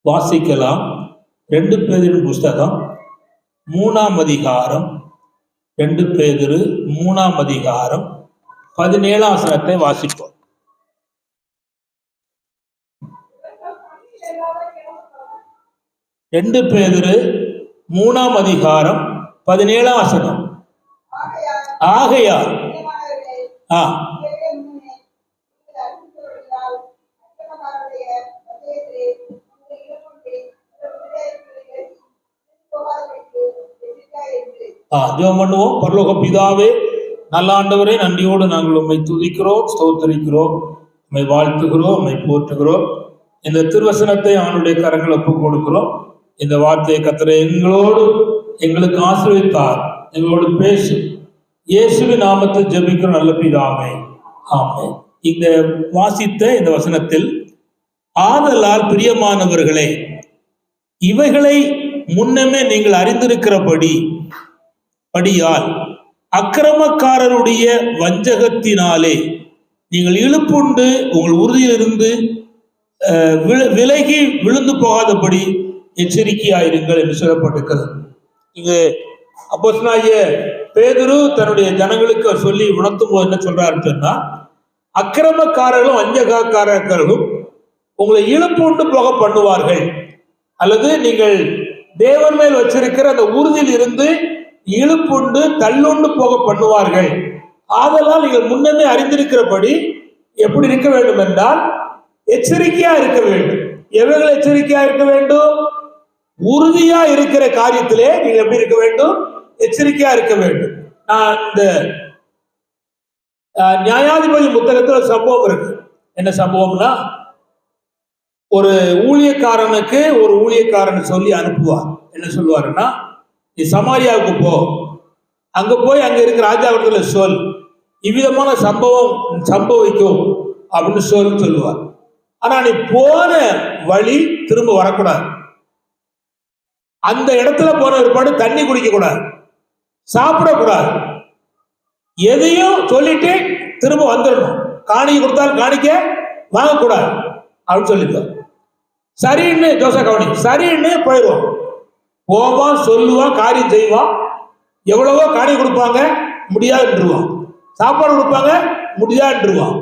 வாசிக்கலாம். 2 பேதுரு புஸ்தகம் 3ஆம் அதிகாரம், 2 பேதுரு 3ஆம் அதிகாரம் 17ஆம் வசனத்தை வாசிப்போம். ரெண்டு பேதுரு 3ஆம் அதிகாரம் 17ஆம் வசனம். ஆகையால் ஜெபம் பண்ணுவோம். பரலோக பிதாவே, நல்ல ஆண்டவரே, நன்றியோடு நாங்கள் உம்மை துதிக்கிறோம், ஸ்தோத்தரிக்கிறோம், உம்மை வாழ்த்துகிறோம், உம்மை போற்றுகிறோம். இந்த திருவசனத்தை அவனுடைய கரங்கள் ஒப்புக் கொடுக்கிறோம். இந்த வார்த்தையை கர்த்தரே எங்களுக்கு ஆசீர்வதித்தார், எங்களோடு பேசு. இயேசுவின் நாமத்தில் ஜெபிக்கிற நல்ல பிதாவே, ஆமென். இந்த வாசித்த இந்த வசனத்தில், ஆதலால் பிரியமானவர்களே, இவைகளை முன்னமே நீங்கள் அறிந்திருக்கிறபடியால் அக்கிரமக்காரருடைய வஞ்சகத்தினாலே நீங்கள் இழுப்புண்டு உங்கள் உறுதியிலிருந்து விலகி விழுந்து போகாதபடி எச்சரிக்கையாயிருங்கள் என்று சொல்லப்பட்டிருக்கிறது. இங்கு அப்போஸ்தலனாகிய பேதுரு தன்னுடைய ஜனங்களுக்கு சொல்லி உணர்த்தும் போது என்ன சொல்றாருன்னு சொன்னா, அக்கிரமக்காரர்களும் வஞ்சகக்காரர்களும் உங்களை இழுப்புண்டு போக பண்ணுவார்கள், அல்லது நீங்கள் தேவன் மேல் வச்சிருக்கிற அந்த உறுதியில் இருந்து இழுப்புண்டு தள்ளுண்டு போக பண்ணுவார்கள். ஆதலால் நீங்கள் முன்னமே அறிந்திருக்கிறபடி எப்படி இருக்க வேண்டும் என்றால் எச்சரிக்கையா இருக்க வேண்டும். எவைகள் எச்சரிக்கையா இருக்க வேண்டும்? உறுதியா இருக்கிற காரியத்திலே நீங்கள் எப்படி இருக்க வேண்டும்? எச்சரிக்கையா இருக்க வேண்டும். நான் இந்த நியாயாதிபதி புத்தகத்தில் ஒரு சம்பவம் இருக்கு. என்ன சம்பவம்னா, ஒரு ஊழியக்காரனுக்கு ஒரு ஊழியக்காரன் சொல்லி அனுப்புவார். என்ன சொல்லுவாருன்னா, நீ சமாரியாவுக்கு போ, அங்க போய் அங்க இருக்கிற ராஜாவிடத்துல சொல், இவ்விதமான சம்பவம் சம்பவிக்கும் அப்படின்னு சொல்லுவார். ஆனா நீ போன வழி திரும்ப வரக்கூடாது. அந்த இடத்துல போன ஒருபாடு தண்ணி குடிக்க கூடாது, சாப்பிடக்கூடாது, எதையும் சொல்லிட்டு திரும்ப வந்துடணும். காணிக்கை கொடுத்தாலும் காணிக்க வாங்கக்கூடாது அப்படின்னு சொல்லிடுவார். சரின்னு ஜோசா கவனி, சரின்னு போயிடுவான். போவான், சொல்லுவான், காரியம் செய்வான். எவ்வளவோ காணிக்கை கொடுப்பாங்க, முடியாதுன்றுவான். சாப்பாடு கொடுப்பாங்க, முடியாதுன்றுவான்.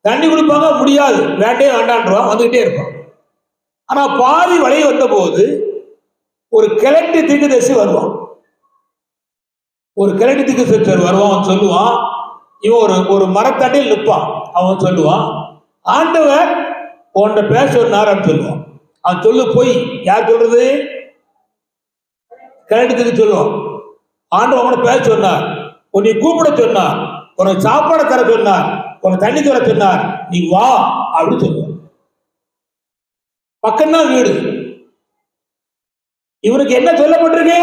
தண்ணி கொடுப்பாங்க, முடியாது, வேண்டே வேண்டான்றான், வந்துகிட்டே இருப்பான். ஆனா பாதி வழி வந்த போது ஒரு கிழட்டு தீர்க்கதரிசி வருவான். ஒரு கிழட்டு தீர்க்கதரிசி வருவான். அவன் சொல்லுவான், இவன் ஒரு மரத்தண்டில் நிற்பான். அவன் சொல்லுவான், ஆண்டவர் உன்னை பேச சொன்னார்னு சொல்லுவான். அவன் சொல்லு போய், யார் சொல்றது? கிழட்டுக்கு சொல்லுவான், ஆண்டவர் உன்னை பேச சொன்னார், உன்னை கூப்பிட சொன்னார், உனக்கு சாப்பாடு தர சொன்னார், உனக்கு தண்ணி தர சொன்னார், நீ வா அப்படின்னு சொல்லுவான். பக்கம்தான் வீடு. இவனுக்கு என்ன சொல்லப்பட்டிருக்கு?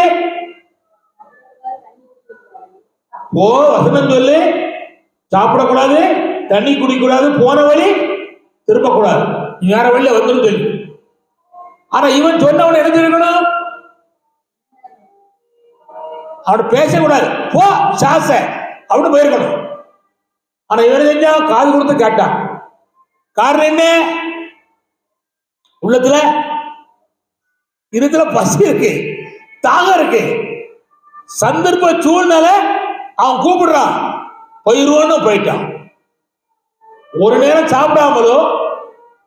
ஓ வசனம் சொல்லு, சாப்பிடக்கூடாது, தண்ணி குடிக்கூடாது, போன வழி திரும்பக்கூடாது, நீ வேற வழியில வந்துடும் சொல்லு. ஆனா இவன் சொன்னவன் என்ன இருக்கணும்? அவன் பேசக்கூடாது, போ சாச அப்படின்னு போயிருக்கணும். ஆனா இவன் செஞ்சா காது கொடுத்து கேட்டான். காரணம் என்ன? உள்ளத்துல இருத்துல பசி இருக்கு, தாகம் இருக்கு, சந்தர்ப்ப சூழ்நிலை அவன் கூப்பிடுறான், போயிருவோன்னு போயிட்டான். ஒரு நேரம் சாப்பிடாமலோ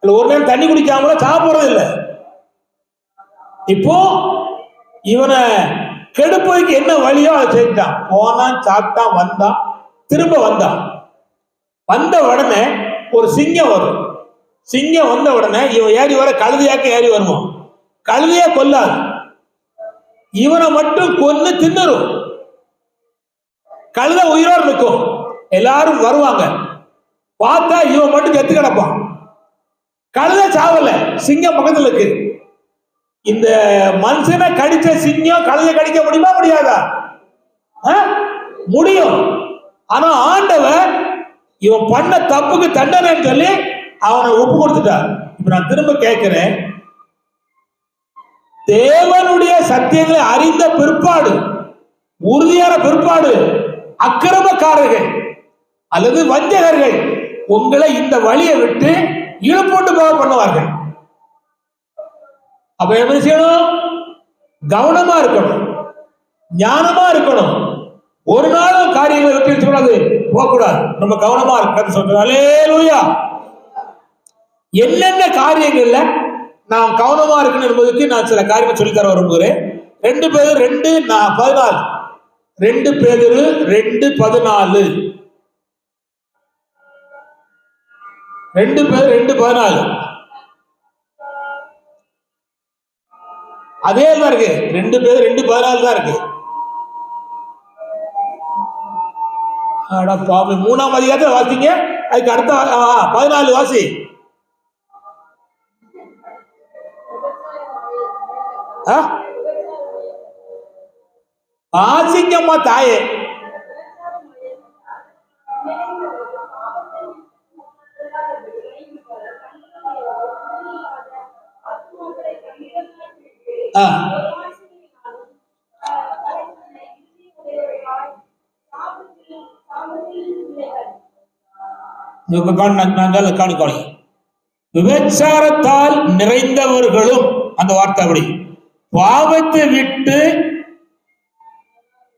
இல்ல ஒரு நேரம் தண்ணி குடிக்காமலோ சாப்பிடுறது இல்லை. இப்போ இவனை கெடுப்பதுக்கு என்ன வழியோ அதை செஞ்சான். போனான், சாப்பிட்டான், வந்தான், திரும்ப வந்தான். வந்த உடனே ஒரு சிங்கம் வரும். சிங்கம் வந்த உடனே இவன் ஏறி வர கழுதையாக்க ஏறி வருவான். கழுதையா கொல்லாது, இவனை மட்டும் கொன்னு தின்னுரும். கழுதை உயிரோடு இருக்கும். எல்லாரும் வருவாங்க, பார்த்தா இவன் மட்டும் செத்து கிடப்பான். கழுதை சாவல, சிங்கம் பக்கத்துல இருக்கு. இந்த மனுஷனை கடிச்ச சிங்கம் கழுதை கடிக்க முடியுமா? முடியாதா? முடியும். ஆனா ஆண்டவர் இவன் பண்ண தப்புக்கு தண்டனைன்னு சொல்லி அவனை ஒப்பு கொடுத்துட்டார். இப்ப நான் திரும்ப கேட்கிறேன், தேவனுடைய சத்தியங்களை அறிந்த பிற்பாடு, உறுதியான பிற்பாடு, அக்கிரமக்காரர்கள் அல்லது வஞ்சகர்கள் உங்களை இந்த வழியை விட்டு இழுப்போட்டு போக பண்ணுவார்கள். அப்ப என்ன செய்யணும்? கவனமா இருக்கணும், ஞானமா இருக்கணும். ஒரு நாளும் காரியங்களை விட்டு வச்சுக்கூடாது, போகக்கூடாது. நம்ம கவனமா இருக்க சொல்றோம். அல்லேலூயா. என்னென்ன காரியங்கள்ல நாம் கவனமா இருக்கணும் என்பதற்கு நான் சில காரியங்கள் சொல்லித்தர விரும்புகிறேன். 2 பேதுரு 2:14. 2 பேதுரு 2:14. 2 பேதுரு 2:14. அதே தான் இருக்கு. 2 பேதுரு 2:14 தான் இருக்கு. பாவி 3ஆம் அதிகாரத்தை வாசிங்க. அதுக்கு அடுத்த 14 வாசி. வாசிங்கம்மா தாயே. விபச்சாரத்தால் நிறைந்தவர்களும், அந்த வார்த்தை அப்படி,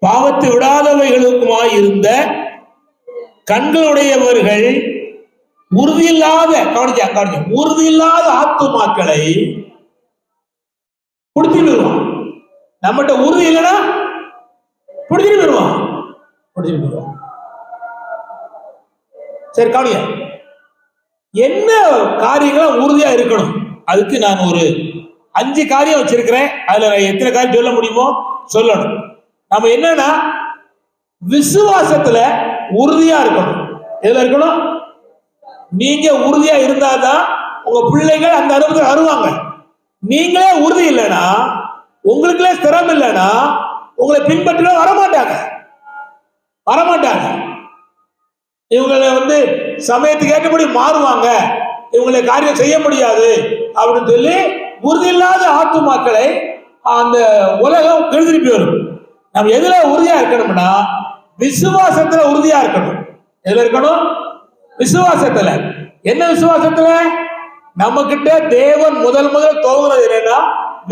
பாவத்தை விடாதவைகளுக்குமாய் இருந்த கண்களுடையவர்கள் உறுதியில்லாத உறுதியில்லாத ஆத்துமாக்களை பிடிச்சிட்டு வருவான். நம்மகிட்ட உறுதி இல்லைன்னா பிடிச்சிட்டு வருவான். சரி, கவனியா, என்ன காரியங்களும் உறுதியா இருக்கணும். அதுக்கு நான் ஒரு 5 காரியம் வச்சிருக்கிறேன். அதுல எத்தனை காரியம் சொல்ல முடியுமோ சொல்லணும். நம்ம என்னன்னா, விசுவாசத்துல உறுதியா இருக்கணும். எதுல இருக்கணும்? நீங்க உறுதியா இருந்தாதான் உங்க பிள்ளைகள் அந்த அனுபவத்தில் வருவாங்க. நீங்களே உறுதி இல்லைன்னா, உங்களுக்குள்ளே ஸ்திரம் இல்லைன்னா, உங்களை பின்பற்ற வரமாட்டாங்க. இவங்களை சமயத்துக்கு ஏற்றபடி மாறுவாங்க, இவங்களை காரியம் செய்ய முடியாது அப்படின்னு சொல்லி உறுதியில்லாத ஆத்துமாக்களை அந்த உலகம் எழுதிட்டு வரும். நம்ம எதுல உறுதியா இருக்கணும்னா, விசுவாசத்துல உறுதியா இருக்கணும். எதுல இருக்கணும்? விசுவாசத்துல. என்ன விசுவாசத்துல? நம்ம கிட்ட தேவன் முதல் துவங்குறது என்னன்னா,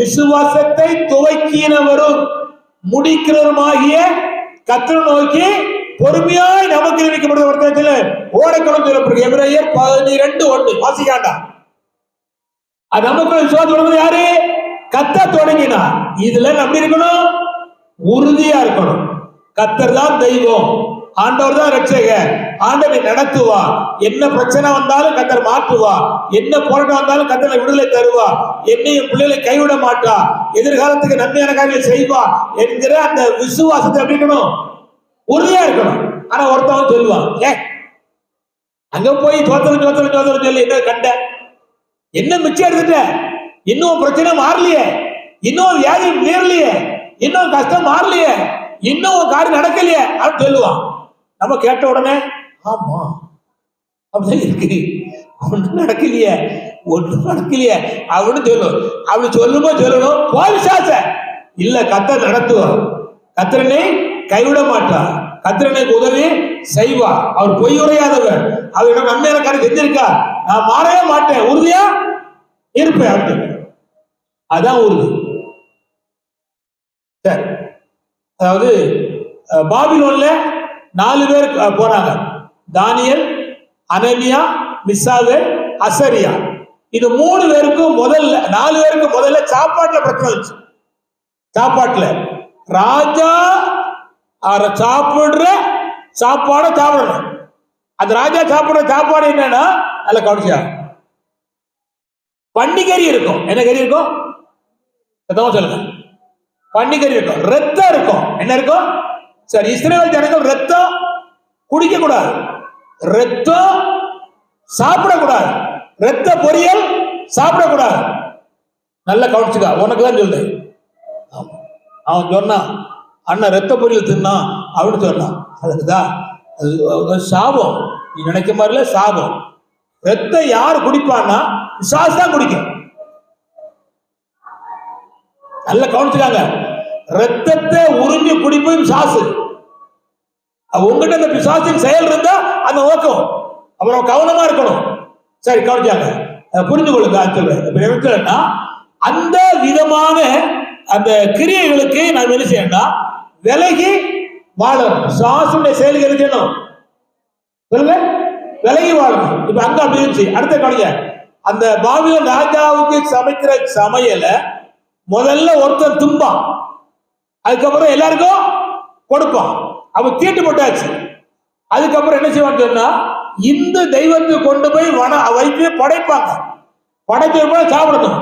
விசுவாசத்தை துவக்கினவரும் முடிக்கிறவருமாகிய கர்த்தரை நோக்கி பொறுமையாய் நமக்கு நினைக்கப்படுகிற ஓடக்கணும் சொல்லப்படுது. எபிரேயர் 12:1 வாசிக்காண்டா. அது நமக்கு விசுவாசம் யாரு? கர்த்தர் தொடங்கினார். இதுல நம்ம இருக்கணும், உறுதியா இருக்கணும். கர்த்தர் தான் தெய்வம், ஆண்டவர் தான் ரட்சகர், ஆண்டவரை நடத்துவா. என்ன பிரச்சனை வந்தாலும் கர்த்தர் மாற்றுவா, என்ன போராட்டம் வந்தாலும் கர்த்தர் விடுதலை தருவா, என்னையும் பிள்ளைகளை கைவிட மாட்டா, எதிர்காலத்துக்கு நன்மையான காரியங்களை செய்வா என்கிற அந்த விசுவாசத்தை எப்படி இருக்கணும்? உறுதியா இருக்கணும். ஆனா ஒருத்தவங்க சொல்லுவான், அங்க போய் தோத்தரம் சொல்லி என்ன கண்ட, என்ன மிச்சம் எடுத்துட்ட, இன்னும் பிரச்சனை மாறலையே, இன்னும் வியாதி மீறலையே, இன்னும் கஷ்டம் மாறலையே, இன்னும் காரியம் நடக்கலையே அப்படின்னு சொல்லுவான். நம்ம கேட்ட உடனே ஆமா அப்படிதான் இருக்கு, ஒன்றும் நடக்கலையே அப்படின்னு சொல்லும். அப்படி சொல்லணும் போலிசாச இல்ல, கர்த்தர் நடத்துவார், கர்த்தரனை கைவிட மாட்டார், கர்த்தரனுக்கு உதவி செய்வார், அவர் பொய் உரையாதவர், அவரிடம் நன்மையான காரியம் செஞ்சிருக்கா, நான் மாறவே மாட்டேன், உறுதியா இருப்பேன் அப்படின்னு. அதான் உறுதி. சரி, அதாவது பாபிலோன்ல 4 பேர் போனாங்க. தானியேல், அனனியா, மிசாவேல், அசரியா. இது 3 பேருக்கும் 4 பேருக்கு முதல்ல சாப்பாட்டுல பிரச்சனை வந்துச்சு. சாப்பாட்டுல ராஜா சாப்பிடுற சாப்பாடை சாப்பிடணும். அந்த ராஜா சாப்பிடுற சாப்பாடு என்னன்னா, நல்ல கவனிச்சா, பன்னிக்கறி இருக்கும். என்ன கறி இருக்கும்? சொல்லுங்க. பன்னிக்கறி இருக்கும், ரத்தம் இருக்கும். என்ன இருக்கும்? சரி, இஸ்ரவேல் ஜனங்கள் ரத்தம் குடிக்க கூடாது, ரத்தம் சாப்பிடக்கூடாது, ரத்த பொரியல் சாப்பிடக்கூடாது. நல்ல கவனிச்சுக்கா, உனக்கு தான் சொல்றேன். அவன் சொன்னான், அண்ணன் ரத்த பொரியல் தின்னான் அப்படின்னு சொன்னான். அதுக்குதான் அது சாபம். நீ நினைக்க மாதிரில சாபம். ரத்தம் யாரு குடிப்பான்னா பிசாசு தான் குடிக்கும். நல்ல கவனிச்சுக்காங்க, ரத்தத்தை உறிஞ்சி குடிப்பது பிசாசு. உங்ககிட்ட அந்த பிசாசின் செயல் இருந்தா அந்த நோக்கம், அப்புறம் கவனமா இருக்கணும். சரி, கவனிச்சாங்க, புரிந்து கொள்ளுங்க. சொல்றேன், அந்த விதமான அந்த கிரியைகளுக்கு நாம் என்ன செய்யணும்? விலகி வாழணும். சாசுடைய செயலுக்கு என்ன செய்யணும்? சொல்லுங்க, விலகி வாழணும். இப்ப அங்க அப்படி இருந்துச்சு. அடுத்த கவனிங்க, அந்த பாபிலோன் ராஜாவுக்கு சமைக்கிற சமையல முதல்ல ஒருத்தன் தும்பான், அதுக்கப்புறம் எல்லாருக்கும் கொடுப்பான். அவ தீட்டு போட்டாச்சு. அதுக்கப்புறம் என்ன செய்வான்னு சொன்னா, இந்த தெய்வத்தை கொண்டு போய் வைத்து படைப்பாங்க. படைச்ச போல சாப்பிடணும்.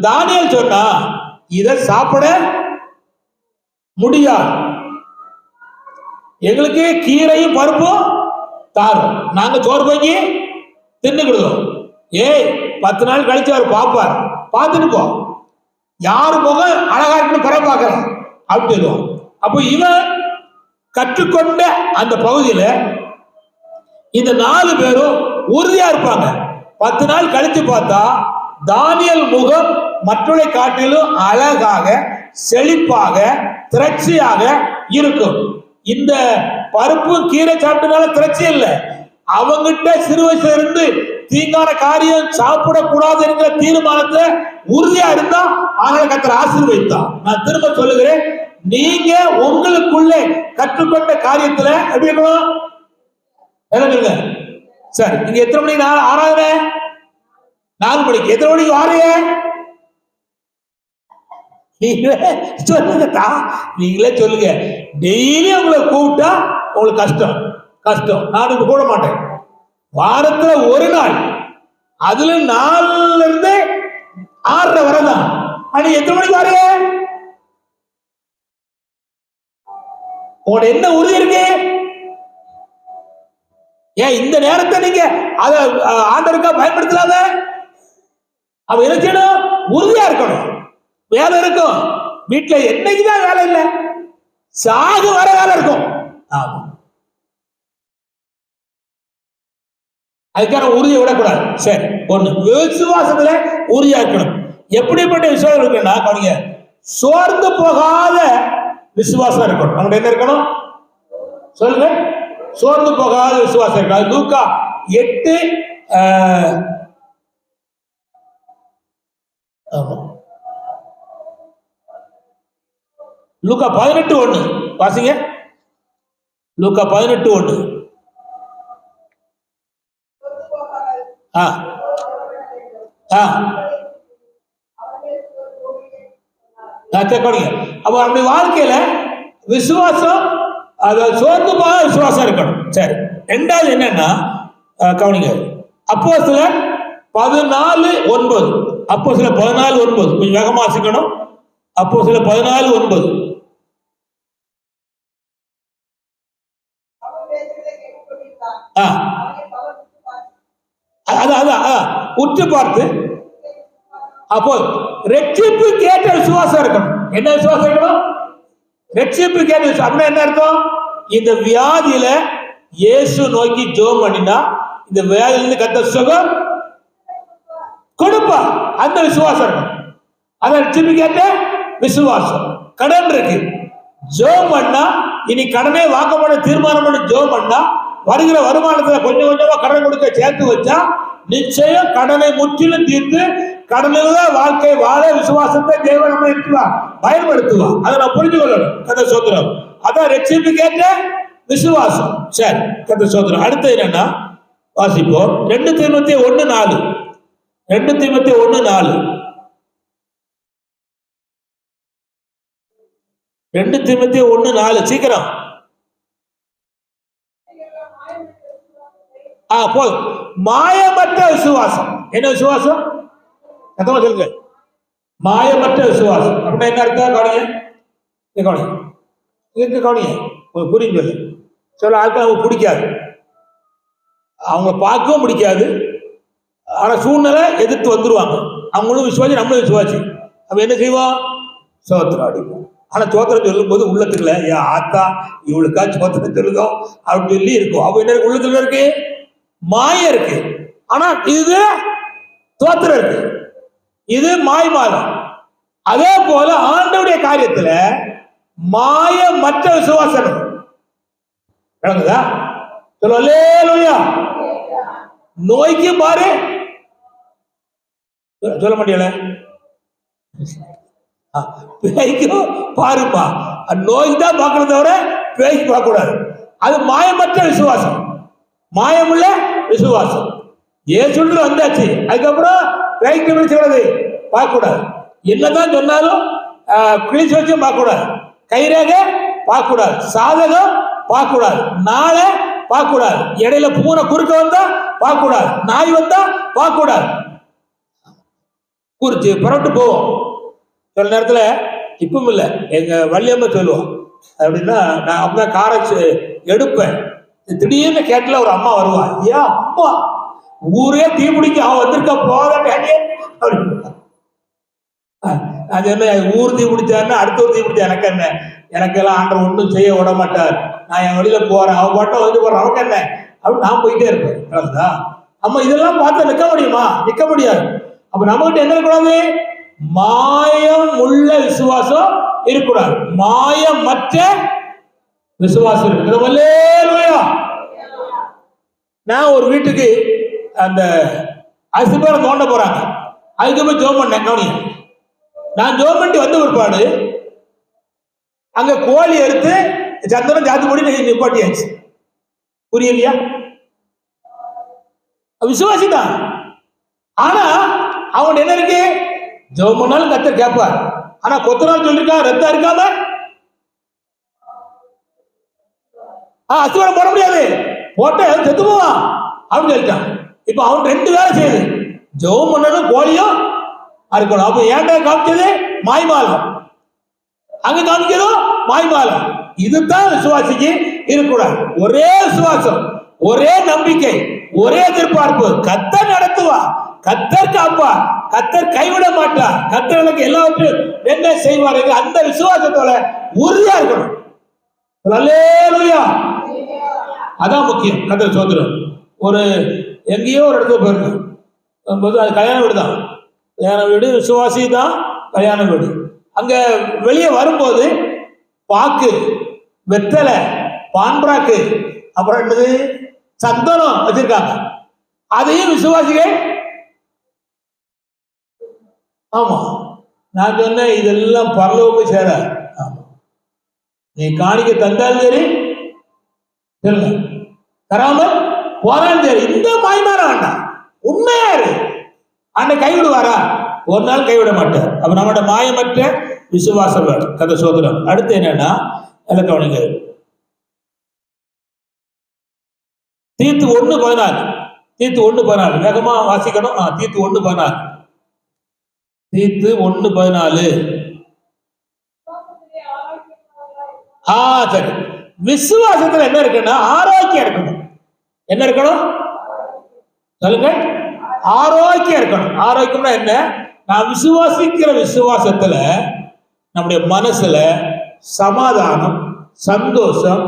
தானியேல் சொன்னா இதை சாப்பிட முடியாது, எங்களுக்கு கீரையும் பருப்பும் தாரும், நாங்க சோறு பொங்கி தின்னுக்கிடுவோம். ஏய் 10 நாள் கழிச்சு அவர் பார்ப்பார், பார்த்துட்டு போ, யாரு முகம் அழகா இருக்குன்னு பிற பார்க்கலாம் அப்படின்னு சொல்லுவோம். அப்போ இவன் கற்றுக்கொண்ட அந்த பகுதியில இந்த 4 பேரும் உறுதியா இருப்பாங்க. 10 நாள் கழிச்சு பார்த்தா தானியேல் முகம் மற்றவரை காட்டிலும் அழகாக, செழிப்பாக, திரட்சியாக இருக்கும். இந்த பருப்பு கீரை சாப்பிட்டனால திரட்சி இல்லை, அவங்கிட்ட சிறு வயசுல இருந்து தீங்கான காரியம் சாப்பிடக்கூடாது என்கிற தீர்மானத்துல உறுதியா இருந்தா ஆனால் கர்த்தர் ஆசீர்வதித்தான். நான் திரும்ப சொல்லுகிறேன், நீங்க உங்களுக்குள்ளே கற்றுக்கொண்ட காரியத்துல எப்படி இருக்கணும்? சரி, நீங்க எத்தனை மணிக்கு ஆராதனை? 4 மணிக்கு. எத்தனை மணிக்கு வாரிய? சொல்லுங்கட்டா, நீங்களே சொல்லுங்க. டெய்லி உங்களை கூப்பிட்டா உங்களுக்கு கஷ்டம் கஷ்டம். நான் இப்ப கூட மாட்டேன். வாரத்துல ஒரு நாள், அதுல 4ல இருந்து 6:30 வரை தான். நீ எத்தனை மணிக்கு வாரிய? உங்களோட என்ன உறுதி இருக்கு? ஏன் இந்த நேரத்தை நீங்க அத ஆண்டவருக்கா பயன்படுத்தலாத? அவ என்ன செய்யணும்? உறுதியா இருக்கணும். வேலை இருக்கும், வீட்டுல என்னைக்குதான் வேலை இல்லை, சாகு வர வேலை இருக்கும். ஆமா, அதுக்கான உறுதியை விடக்கூடாது. சரி, ஒண்ணு விசுவாசத்துல உறுதியா இருக்கணும். எப்படிப்பட்ட விசுவாசம் இருக்குன்னா, கவனிங்க, சோர்ந்து போகாத விசுவாசம் இருக்கணும். நம்மகிட்ட என்ன இருக்கணும்? சொல்லுங்க, சோர்ந்து போகாத விசுவாசம் இருக்கணும். லூக்கா 8 லூக்கா 18:1 வாசிங்க. லூக்கா 18:1. அப்ப அப்படி வாழ்க்கையில விசுவாசம், சோர்ந்து போக விசுவாசம் இருக்கணும். சரி, 2வது என்னன்னா கவனிங்க, அப்போஸ்தலர் 14:9. அப்போஸ்தலர் 14:9 கொஞ்சம் வேகமா வாசிக்கணும். அப்போஸ்தலர் 14:9. உற்று பார்த்து, அப்போ ரட்சிப்பு கேட்ட விசுவாசம் இருக்கணும். என்ன விசுவாசம் இருக்கணும்? ரட்சிப்பு கேட்ட விசுவாசம். அப்படின்னா என்ன அர்த்தம்? இந்த வியாதியில இயேசு நோக்கி ஜெபம் பண்ணினா இந்த வியாதியிலிருந்து கர்த்தர் சுகம் கொடுப்பா, அந்த விசுவாசம் இருக்கணும். அத ரட்சிப்பு கேட்ட விசுவாசம். கடன் இருக்கு, ஜெபம் பண்ணா இனி கடனே வாங்க பண்ண தீர்மானம் பண்ணி ஜெபம் பண்ணா வருகிற வருமானத்துல கொஞ்சம் கொஞ்சமா கடன் கொடுக்க சேர்த்து வச்சா நிச்சயம் கடனை முற்றிலும் தீர்த்து கடனில் வாழ்க்கை வாழ விசுவாசத்தை தேவன் நம்ம இருக்குவா பயன்படுத்துவான். அதை நான் புரிஞ்சு கொள்ளணும். கதை சோதரம், அதான் ரட்சிப்பு கேட்ட விசுவாசம். சரி, கதை சோதரம். அடுத்து என்னன்னா வாசிப்போம். 2 தீமோத்தேயு 1:4. 2 தீமோத்தேயு 1:4. 2 தீமோத்தேயு 1:4 சீக்கிரம். மாயமற்ற விசுவாசம். என்ன விசுவாசம்? சொல்லுங்க, மாயமற்ற விசுவாசம். அப்படின்னா என்ன அர்த்தம்? கவனிங்க, புரியுது சொல்ல. ஆட்கள் அவங்க பிடிக்காது, அவங்க பார்க்கவும் பிடிக்காது, ஆனா சூழ்நிலை எதிர்த்து வந்துருவாங்க. அவங்களும் விசுவாசி, நம்மளும் விசுவாசி. அப்ப என்ன செய்வோம்? சோத்திரம் அடிப்போம். ஆனா சோத்திரம் சொல்லும் போது உள்ளத்துக்குள்ள ஏன் ஆத்தா இவளுக்கா சோத்திரம் சொல்லுதோ அப்படின்னு சொல்லி இருக்கும். அவ என்ன உள்ளத்துல இருக்கு? மாயம் இருக்கு. ஆனா இது தோத்திரம் இருக்கு, இது மாய்மாலம். அதே போல ஆண்டவருடைய காரியத்துல மாயமற்ற விசுவாசம் விளங்குதா? சொல்லுவா. நோய்க்கு பாரு சொல்ல மாட்டீங்கள, பேய்க்கும் பாருப்பா, நோய்க்கு தான் பார்க்கணும் தவிர பேய்க்கு பார்க்க கூடாது. அது மாயமற்ற விசுவாசம், மாயமுள்ள விசுவாசம். ஏசுன்னு வந்தாச்சு, அதுக்கப்புறம் பேய்க்கு சொல்றது பார்க்க கூடாது. என்னதான் சொன்னாலும் கிழிச்சு வச்சும் பார்க்க கூடாது, கைரேக பார்க்க கூடாது, சாதகம் பார்க்க கூடாது, நாளை பார்க்க கூடாது, இடையில பூனை குறுக்க வந்தா பார்க்க கூடாது, நாய் வந்தா பார்க்க கூடாது. குறிச்சு புறப்பட்டு போவோம். சில நேரத்துல இப்பவும் இல்லை, எங்க வள்ளியம்மா சொல்லுவோம் அப்படின்னா, நான் அப்பதான் காரை எடுப்பேன், திடீர்னு கேட்டல ஒரு அம்மா வருவா, ஏன் அம்மா ஊரே தீ பிடிக்க அவன் வந்திருக்கா போத அப்படின்னு. நான் சொன்னேன், ஊர் தீ பிடிச்சாருன்னா அடுத்த ஒரு தீ பிடிச்சா எனக்கு என்ன, எனக்கெல்லாம் ஆண்டவர் ஒன்றும் செய்ய விட மாட்டார், நான் என் வழியில போறேன், அவன் பாட்டம் வந்து போறேன், அவனுக்கு என்ன அப்படின்னு நான் போயிட்டே இருப்பேன். அம்மா இதெல்லாம் பார்த்து நிற்க முடியுமா? நிற்க முடியாது. அப்ப நம்மகிட்ட என்ன இருக்கக்கூடாது? மாயம் உள்ள விசுவாசம் இருக்கக்கூடாது, மாயமற்ற விசுவாசம் இருக்கு. நான் ஒரு வீட்டுக்கு அந்த அசிபரை தோண்ட போறாங்க, அதுக்கு போய் ஜோம் பண்ணேன். கவனிங்க, நான் ஜோம் பண்ணி வந்த ஒருபாடு அங்க கோழி எடுத்து சந்தனம் ஜாதி போடி நிப்பாட்டியாச்சு. புரியலையா? விசுவாசி தான். ஆனா அவன் என்ன இருக்கு, ஜெபம் பண்ணாலும் கர்த்தர் கேட்பார். ஆனா கொத்தனார் சொல்லிருக்கா ரத்தம் இருக்காம அஸ்திவாரம் போட முடியாது, போட்ட செத்து போவான் அப்படின்னு சொல்லிட்டான். இப்ப அவன் ரெண்டு வேலை செய்யுது, ஜெபம் பண்ணணும் கோழியும் அறுக்கணும். அப்ப ஏன்டா காமிச்சது மாய்மாலம், அங்க காமிக்கிறதும் மாய்மாலம். இதுதான் விசுவாசிக்கு இருக்கக்கூடாது. ஒரே விசுவாசம், ஒரே நம்பிக்கை, ஒரே எதிர்பார்ப்பு. கர்த்தர் நடத்துவா, கர்த்தர் காப்பா, கர்த்தர் கைவிட மாட்டார், கர்த்தர் எனக்கு எல்லாவற்றையும் என்ன செய்வார், அந்த விசுவாசத்தோட உறுதியா இருக்கணும். அல்லேலூயா, அதான் முக்கியம். கர்த்தர் சோதரன் ஒரு எங்கேயோ ஒரு இடத்துல போயிருக்கோம், அது கல்யாண வீடு தான், கல்யாண வீடு, விசுவாசி தான் கல்யாண வீடு. அங்க வெளியே வரும்போது பாக்கு, வெத்தலை, பான்பிராக்கு, அப்புறம் என்னது சந்தனம் வச்சிருக்காங்க. அதையும் விசுவாசிகள். ஆமா, நான் சொன்னேன் இதெல்லாம் பரலோகம் சேர. ஆமா, நீ காணிக்க தந்தாலும் சரி, தராமல் போனாலும் சரி, இந்த மாய்மாற வேண்டாம், உண்மையாரு அன்னை கைவிடுவாரா? ஒரு நாள் கைவிட மாட்டார். அப்ப நம்மளோட மாயமற்ற விசுவாசம் கதை சோதனம். அடுத்து என்னன்னா, கவனிங்க, தீத்து 1:14, தீத்து 1:14 வேகமா வாசிக்கணும். தீத்து 1:14, தீத்து 1:14. சரி, விசுவாசத்துல என்ன இருக்குன்னா ஆரோக்கியம் இருக்கணும். என்ன இருக்கணும் சொல்லுங்க? ஆரோக்கியம் இருக்கணும். ஆரோக்கியம்னா என்ன? நான் விசுவாசிக்கிற விசுவாசத்துல நம்முடைய மனசுல சமாதானம், சந்தோஷம்,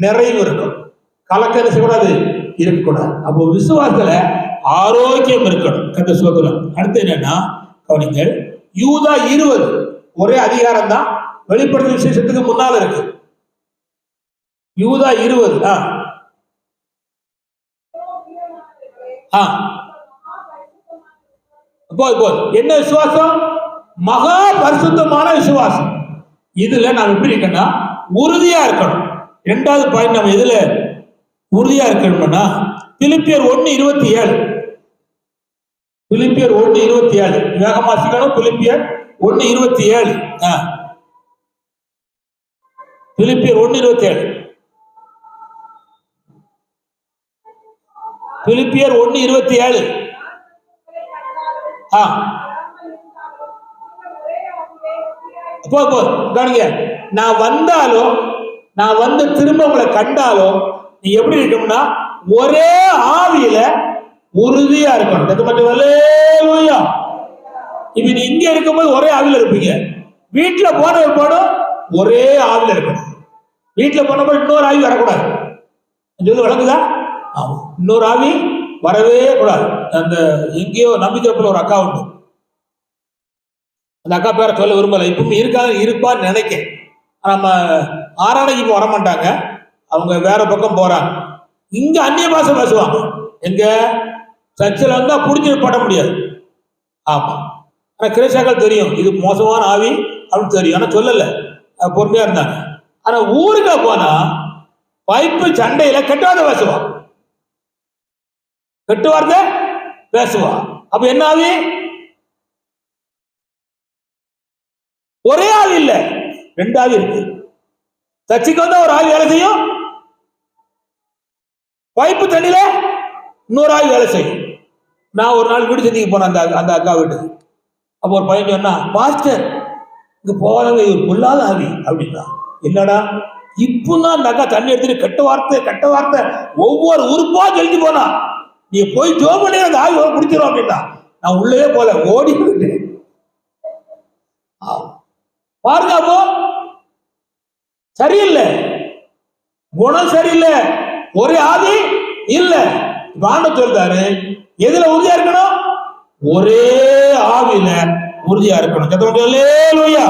நிறைவு இருக்கும். கலக்கம் செய்யக்கூடாது, இருக்கக்கூடாது. அப்போ விசுவாசத்துல ஆரோக்கியம் இருக்கணும். கந்த சோதனம். அடுத்து என்னன்னா, கவனிங்கள், யூதா 20 ஒரே அதிகாரம் தான், வெளிப்படுத்தும் விசேஷத்துக்கு முன்னால இருக்கு. யூதா 20 என்ன விசுவாசம்? மகா பரிசுத்தமான விசுவாசம். இதுல நாம் எப்படி இருக்கணும்னா உறுதியா இருக்கணும். இரண்டாவது பாயிண்ட், நம்ம இதுல உறுதியா இருக்கணும்னா பிலிப்பியர் 1:27, பிலிப்பியர் 1:27 வேகமா வாசிக்கணும். பிலிப்பியர் 1:27, பிலிப்பியர் 1:27, பிலிப்பியர் 1:27. நான் வந்தாலும், நான் வந்து திரும்ப உங்களை கண்டாலும் நீ எப்படி இருக்கணும்னா ஒரே ஆவியில உறுதியா இருக்கணும். அது மட்டும் அல்லேலூயா. இப்ப நீ இங்க இருக்கும்போது ஒரே ஆவியில இருப்பீங்க, வீட்டுல போன போடும் ஒரே ஆவியில இருக்கணும். வீட்டுல போனப்போ இன்னொரு ஆவி வரக்கூடாது. விளங்குதா? ஆமா, இன்னொரு ஆவி வரவே கூடாது. அந்த எங்கேயோ நம்பிக்கைப்புல ஒரு அக்கா உண்டு, அந்த அக்கா பேரை சொல்ல விரும்பல, இப்பவும் இருப்பான்னு நினைக்க. நம்ம ஆராணைக்கு இப்போ வரமாட்டாங்க, அவங்க வேற பக்கம் போறாங்க. இங்க அந்நிய பாஷை பேசுவாங்க. எங்க சர்ச்சில் வந்தா புடிச்சு பட முடியாது. ஆமா, ஆனா கிரேஷாக்கள் தெரியும் இது மோசமான ஆவி அப்படின்னு தெரியும், ஆனா சொல்லல, பொறுமையா இருந்தாங்க. ஆனா ஊருக்கா போனா பைப்பு சண்டையில கெட்டவாத பேசுவான், கெட்டு வார்த்தை பேசுவா. அப்ப என்ன ஆவி? ஒரே ஆவி இல்ல, ரெண்டு ஆவி இருக்கு. சர்ச்சைக்கு வந்தா ஒரு ஆவி வேலை செய்யும், பைப்பு தண்ணியில இன்னொரு ஆவி வேலை செய்யும். நான் ஒரு நாள் வீடு சந்திக்கு போனேன் அந்த அக்கா வீட்டுக்கு. அப்போ ஒரு பையன் சொன்னா, பாஸ்டர் இங்க போவாதவங்க இது பொல்லாத ஆவி அப்படின்னா. இல்லடா, இப்பதான் அந்த அக்கா தண்ணி எடுத்துட்டு கெட்ட வார்த்தை ஒவ்வொரு உறுப்பா சொல்லிட்டு போனா, நீ போய் ஜோம் பண்ணி அந்த ஆவி பிடிச்சிரும் அப்படின்னா. நான் உள்ளவே போல ஓடி போயிட்டேன். பாருங்க, அப்போ சரியில்லை, குணம் சரியில்லை, ஒரே ஆவி இல்ல. வாண்ட சொல்றாரு, எதுல உறுதியா இருக்கணும்? ஒரே ஆவியில உறுதியா இருக்கணும். அல்லேலூயா.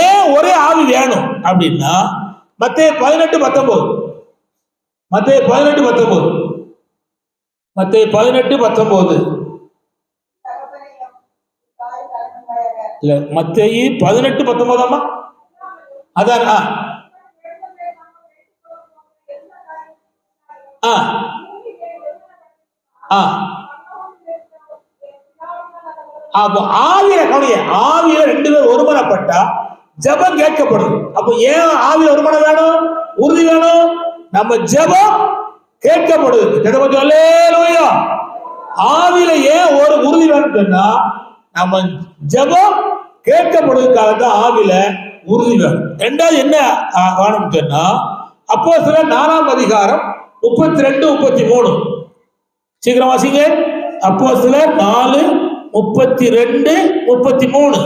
ஏன் ஒரே ஆவி வேணும் அப்படின்னா, மத்தேயு 18:19 மத்தேயு 18:19 மத்தேயு 18:19 இல்ல, மத்தேயு 18:19 அதான். அப்போ ஆவியில கவனிய, ஆவியில ரெண்டு பேர் ஒருமனப்பட்டா ஜெபம் கேட்கப்படும். அப்போ ஏன் ஆவியில ஒருமனம் வேணும், உறுதி வேணும்? நம்ம ஜெபம் கேட்கப்படுது. அல்லேலூயா. ஆவியில ஏன் ஒரு உறுதி வேணும் சொன்னா, நம்ம ஜெபம் கேட்கப்படுவதற்காக தான் ஆவியில உறுதி வேணும். ரெண்டாவது என்ன வேணும் சொன்னா, அப்போஸ்தலர் 4ஆம் அதிகாரம் 32, 33 சீக்கிரம் வாசிங்க. அப்போஸ்தலர் 4:32, 33.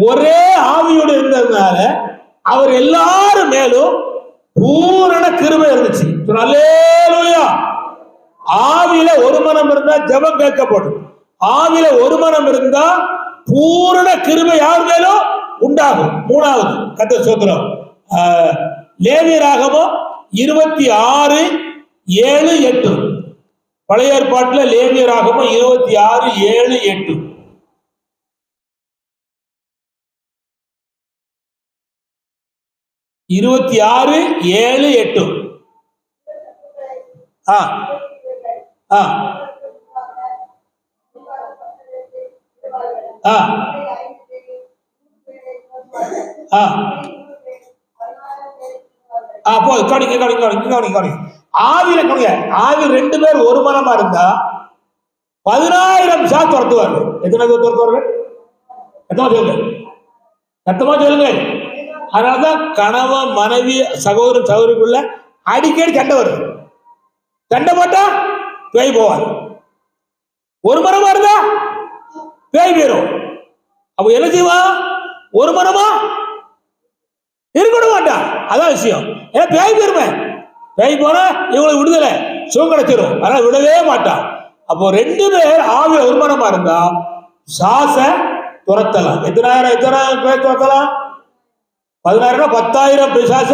ஒரே ஆவியோடு இருந்ததுனால அவர் எல்லாரும் மேலும் பூரண கிருபை இருந்துச்சு. அல்லேலூயா. ஆவியில ஒரு மனம் இருந்தா ஜெபம் கேட்கப்படும். ஆவியில ஒரு மனம் இருந்தா பூரண கிருபை யார் மேலும் உண்டாகும். மூணாவது கர்த்தர் ஸ்தோத்திரம், லேவியராகமம் 26, 7, 8. பழைய ஏற்பாட்டுல லேவியராகமம் 26, 7, 8. இருபத்தி 6, 7, 8. ஆவியில ஆவி ரெண்டு பேர் ஒரு மனமா இருந்தா 10,000 சாத் துரத்துவார்கள். எத்தனை பேர் துரத்துவார்கள்? சத்தமா சொல்லுங்க. அதனாலதான் கணவன் மனைவி சகோதரன் சகோதரிக்குள்ள அடிக்கடி சண்டை வரும். சண்டை போட்டா பேய் போவார். ஒரு மனமா இருந்தா பேய் போயிரும். அப்ப என்ன செய்வான்? ஒரு மனமா இருக்க மாட்டான். அதான் விஷயம். ஏன்னா பேய் போயிருமே, பேய் போனா இவங்களுக்கு விடுதலை சுகம் கிடைச்சிடும். அதனால விடவே மாட்டான். அப்போ ரெண்டு பேர் ஆவிய ஒரு மனமா இருந்தா சாச துரத்தலாம். எத்தனாயிரம் பேர் துரத்தலாம்? 10,000, 10,000 பிசாச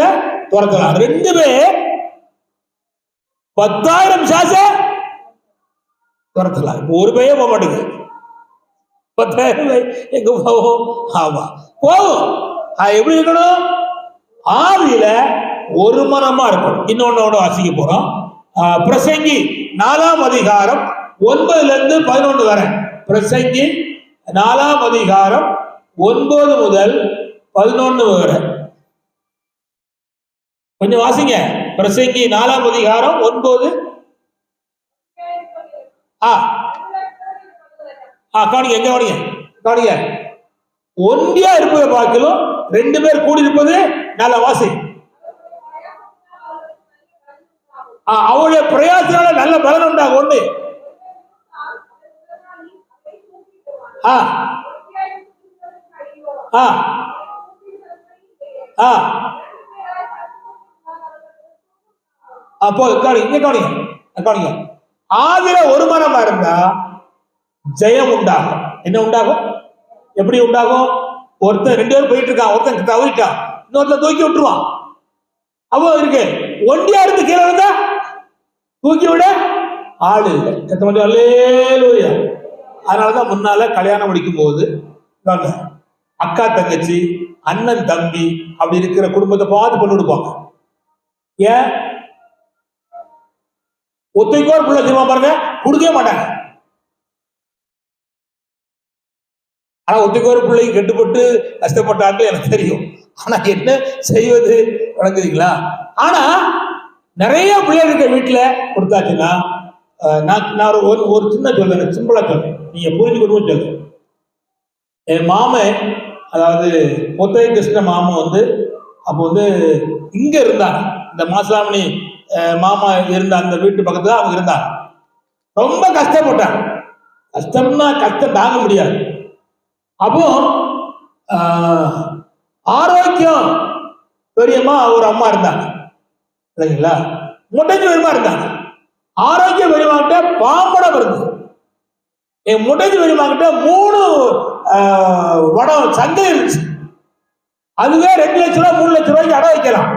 துரத்தலாம். ரெண்டு பேர் 10,000 பிசாச துரத்தலாம். இப்போ ஒரு பேயே போக மாட்டேங்குது. 10,000 பேர் எங்க போவோம்? ஆமா போவோம். எப்படி இருக்கணும்? ஆவியில ஒரு மனமா இருக்கணும். இன்னொன்னோட வாசிக்க போறோம். பிரசங்கி 4ஆம் அதிகாரம் 9 to 11 வரை. பிரசங்கி 4ஆம் அதிகாரம் 9 முதல் 11 வரை கொஞ்சம் வாசிங்க. பிரசங்கி 4ஆம் அதிகாரம் 9. கவனிங்க, எங்க கவனிங்க, கவனிங்க. ஒன்றியா இருப்பதை பார்க்கலும் ரெண்டு பேர் கூடி இருப்பது நல்ல வாசி. அவருடைய பிரயாசனால நல்ல பலன் உண்டாகும். ஒண்ணு அப்போ இங்க கவனிங்க. ஆவில ஒரு மனமா இருந்தா ஜெயம் உண்டாகும். என்ன உண்டாகும்? எப்படி உண்டாகும்? ஒருத்தன் 2 பேரும் போயிட்டு இருக்கான், ஒருத்தன் தவறிட்டான், இன்னொருத்தன் தூக்கி விட்டுருவான். அப்போ இருக்கு ஒண்டியா இருந்து கீழே வந்தா தூக்கி விட ஆள் இல்லை. அல்லேலூயா. அதனாலதான் முன்னால கல்யாணம் முடிக்கும் போது அக்கா தங்கச்சி அண்ணன் தம்பி அப்படி இருக்கிற குடும்பத்தை பார்த்து பண்ணி கொடுப்பாங்க. ஏன்? ஒத்தைக்கோர் பிள்ளை செய்வான் பாருங்க, கொடுக்கவே மாட்டாங்க. ஆனா ஒத்தைக்கோர் பிள்ளைக்கு கெட்டுப்பட்டு கஷ்டப்பட்டாங்க எனக்கு தெரியும். ஆனா என்ன செய்வது வழங்குறீங்களா? ஆனா நிறைய பிள்ளைகள் இருக்க வீட்டுல கொடுத்தாச்சுன்னா நான் ஒரு சின்ன சொல்றேன், சிம்பிளா சொல்றேன், நீங்க புரிஞ்சுக்கணும் சொல்றேன். என் மாமன், அதாவது முத்தைய கிருஷ்ண மாமன் அப்போ இங்க இருந்தாங்க. இந்த மாசாமணி மாமா இருந்த அந்த வீட்டு பக்கத்துல அவங்க இருந்தாங்க. ரொம்ப கஷ்டப்பட்டாங்க. கஷ்டம்னா கஷ்டம் தாங்க முடியாது. அப்போ ஆரோக்கியம் பெரியம்மா ஒரு அம்மா இருந்தாங்க இல்லைங்களா, முட்டைஞ்சு பெரியமா இருந்தாங்க. ஆரோக்கியம் பெரியமாகிட்ட பாம்படம் இருந்தது. என் முட்டைஞ்சு பெரியமாகிட்ட 3 வடம் சந்தை இருந்துச்சு. அதுவே 2 லட்ச ரூபாய் 3 லட்ச ரூபாய்க்கு அடை வைக்கலாம்.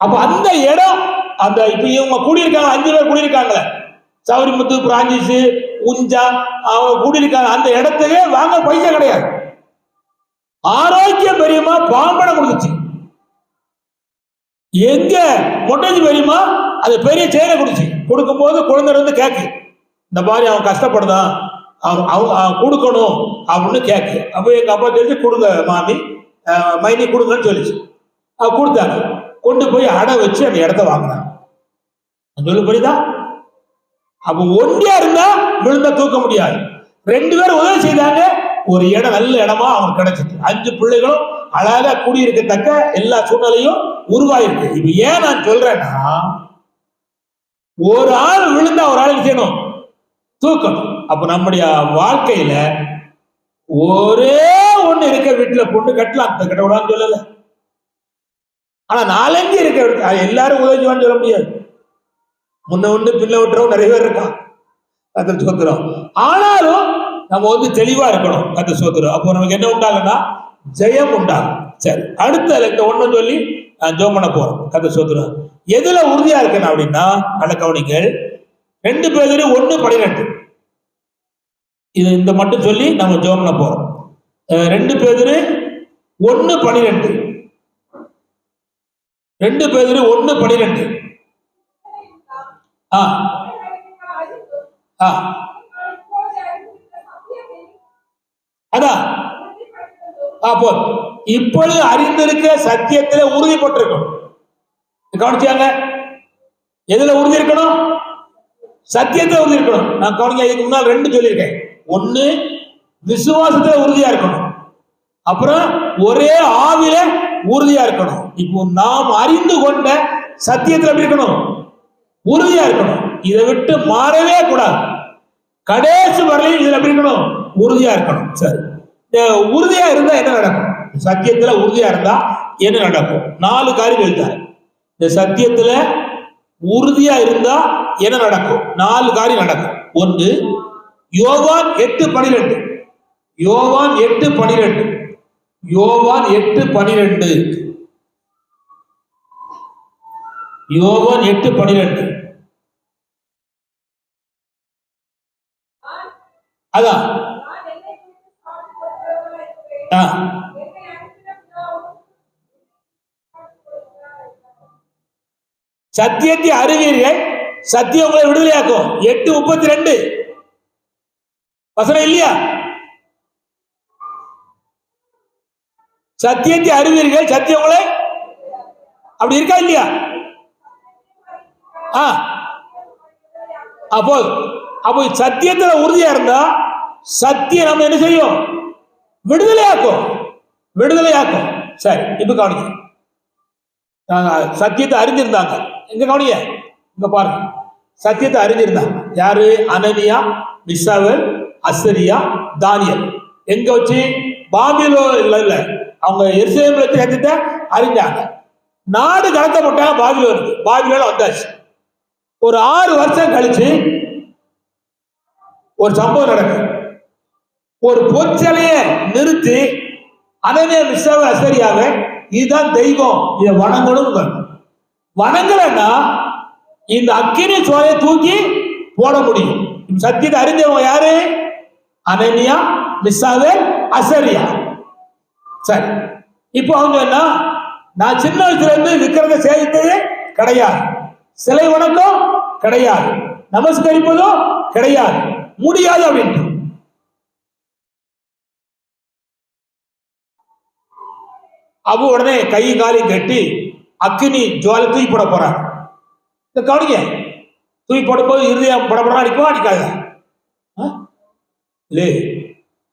அப்ப அந்த இடம், அந்த இப்ப இவங்க கூடியிருக்காங்க, 5 பேர் கூடியிருக்காங்க, சௌரிமுத்து, பிரான்சிஸ், உஞ்சா, அவங்க கூடியிருக்காங்க. அந்த இடத்துக்கே வாங்க பைசா கிடையாது. ஆரோக்கியம் பெரியமா பாம்படம் கொடுத்துச்சு. எங்க மொட்டைஞ்சு பெரியமா அது பெரிய செயலை கொடுச்சு. கொடுக்கும் போது குழந்தை கேக்கு, இந்த மாதிரி அவன் கஷ்டப்படுதான், அவன் கொடுக்கணும் அப்படின்னு கேக்கு. அப்போ எங்க அப்பா தெரிஞ்சு கொடுங்க மாமி, மைனி கொடுங்கன்னு சொல்லிச்சு. கொடுத்தாங்க. கொண்டு போய் அடை வச்சு அந்த இடத்த வாங்கினாங்க. சொல்லு புரியுதா? அப்ப ஒண்டியா இருந்தா விழுந்தா தூக்க முடியாது. 2 பேரும் உதவி செய்தாங்க. ஒரு இடம், நல்ல இடமா அவங்களுக்கு கிடைச்சிட்டு 5 பிள்ளைகளும் அழகா கூடியிருக்கத்தக்க எல்லா சூழ்நிலையும் உருவாயிருக்கு. இப்ப ஏன் நான் சொல்றேன்னா, ஒரு ஆள் விழுந்தா ஒரு ஆள் செய்யணும், தூக்கணும். அப்ப நம்முடைய வாழ்க்கையில ஒரே ஒண்ணு இருக்க வீட்டுல பொண்ணு கட்டலாம், கட்ட விடான்னு சொல்லல. ஆனா 4-5 இருக்க எல்லாரும் உதவிவான்னு சொல்ல முடியாது. முன்ன ஒண்ணு பின்ன விட்டுறோம் நிறைய பேர் இருக்கான். கத்த சோத்திரம். ஆனாலும் நம்ம தெளிவா இருக்கணும். கத்த சோத்திரம். அப்போ நமக்கு என்ன உண்டாகுன்னா ஜெயம் உண்டாகும். சரி, அடுத்த இந்த ஒண்ணு சொல்லி ஜெபம் பண்ண போறோம். கத்த சோத்திரம். எதுல உறுதியா இருக்கணும் அப்படின்னா, நல்ல கவனிங்கள், 2 பேர் 1:12 இது இந்த மட்டும் சொல்லி நம்ம ஜெபம் பண்ண போறோம். 2 பேர் 1:12 2 பேர் 1:12 அதான் அப்போ இப்பொழுது அறிந்திருக்க சத்தியத்துல உறுதிப்பட்டிருக்கணும். கவனிச்சாங்க, எதுல உறுதி இருக்கணும்? சத்தியத்துல உறுதி இருக்கணும். நான் கவனிக்க, இதுக்கு முன்னால் 2 சொல்லியிருக்கேன். 1 விசுவாசத்துல உறுதியா இருக்கணும், அப்புறம் ஒரே ஆவில உறுதியா இருக்கணும். இப்போ நாம் அறிந்து கொண்ட சத்தியத்துல எப்படி இருக்கணும்? உறுதியா இருக்கணும். இதை விட்டு மாறவே கூடாது. கடைசி வரையிலும் இதுல எப்படி இருக்கணும்? உறுதியா இருக்கணும். சரி, உறுதியா இருந்தா என்ன நடக்கும்? சத்தியத்துல உறுதியா இருந்தா என்ன நடக்கும்? 4 காரியம் எழுத்தாரு. இந்த சத்தியத்துல உறுதியா இருந்தா என்ன நடக்கும்? 4 காரியம் நடக்கும். 1, யோவான் 8:12 யோவான் 8:12 யோவான் 8:12 யோவான் 8:12 அதான் சத்தியத்தை அறிவீர்கள், சத்தியம் உங்களை விடுதலையாக்கும். 8:32 வசனம் இல்லையா? சத்தியத்தை அறிவீர்கள், சத்தியம் உங்களை, அப்படி இருக்கா இல்லையா? அப்போ அப்போ சத்தியத்துல உறுதியா இருந்தா சத்தியம் நம்ம என்ன செய்யும்? விடுதலையாக்கும். விடுதலையாக்கும். சரி, இப்ப கவனிக்க, சத்தியத்தை அறிஞ்சிருந்தாங்க. எங்க கவனிய, இங்க பாருங்க, சத்தியத்தை அறிஞ்சிருந்தாங்க. யாரு? அனனியா, மிசாவேல், அசரியா, தானியல். எங்க வச்சு? பாபிலோன் இல்ல, அவங்க எருசலேம்ல வச்சு சத்தியத்தை அறிஞ்சாங்க. நாடு கடத்தப்பட்டாங்க பாபிலோனுக்கு. பாபிலோன் வந்தாச்சு. ஒரு 6 வருஷம் கழிச்சு ஒரு சம்பவம் நடக்கும். ஒரு பொற்சிலையை நிறுத்தி அனனியா மிஸ்ஸாவை அசரியாவை இதுதான் தெய்வம், இதை வணங்கணும். வணங்கலன்னா இந்த அக்கினி சோலையை தூக்கி போட முடியும். சத்தியத்தை அறிஞ்சவங்க யாரு? அனனியா மிஸ்ஸாவேல் அசரியா. சரி, இப்போ அவங்க என்ன, நான் சின்ன வயசுல இருந்து விக்கிரத்தை சேவித்தது கிடையாது, சிலை வணக்கம் கிடையாது, நமஸ்கரிப்பதும் கிடையாது, முடியாது அப்படின்ட்டு. அப்போ உடனே கை காலி கட்டி அக்கினி ஜுவாலை தூக்கி போட போறாங்க. இந்த கவனிங்க, தூக்கி போடும்போது இருதயம் படப்படம் அடிக்குமா அடிக்காது? இல்லே,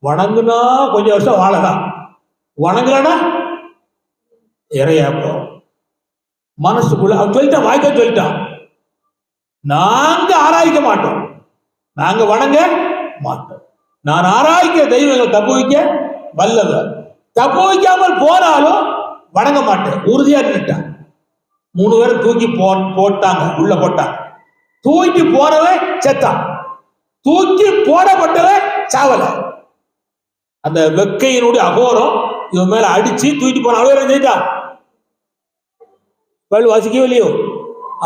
வணங்குனா கொஞ்சம் வருஷம் வாழலாம், வணங்கலன்னா இறையாப்போ மனசுக்குள்ள அவன் சொல்லிட்டான், வாய்க்க சொல்லிட்டான், நாங்க ஆராய்க்க மாட்டோம், நாங்க வணங்க மாட்டோம், நான் ஆராய்க்க தெய்வங்கள் தப்பு வைக்க வல்லவர், தப்பு வைக்காமல் போனாலும் வணங்க மாட்டேன், உறுதியா நின்றுட்டான். 3 பேரும் தூக்கி போட்டாங்க, உள்ள போட்டாங்க. தூக்கி போனவன் செத்தான், தூக்கி போடப்பட்டவன் சாவல. அந்த வெக்கையினுடைய அகோரம் இவன் மேல அடிச்சு தூக்கி போன அவ்வளோ செஞ்சான். பல் வாசிக்கவே இல்லையோ,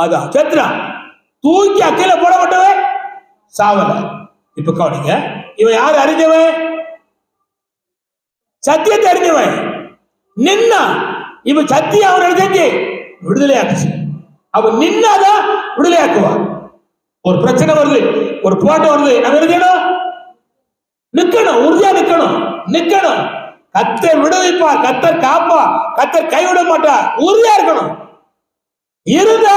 அதான் செத்துறான். தூக்கி அக்கையில போடப்பட்டவன் சாவல. இப்ப கவனிங்க, இவன் யாரு அறிஞ்சவன்? சத்தியத்தை அறிஞ்சவன். நின்னா இப்ப சத்தியம் அவன் செஞ்சு விடுதலையாக்குச்சு. அவன் நின்னாதான் விடுதலையாக்குவான். ஒரு பிரச்சனை வருது, ஒரு போராட்டம் வருது, நம்ம என்ன செய்யணும்? நிக்கணும், உறுதியா நிக்கணும், நிக்கணும். கர்த்தர் விடுவிப்பார், கர்த்தர் காப்பார், கர்த்தர் கைவிட மாட்டார், உறுதியா இருக்கணும். இருந்தா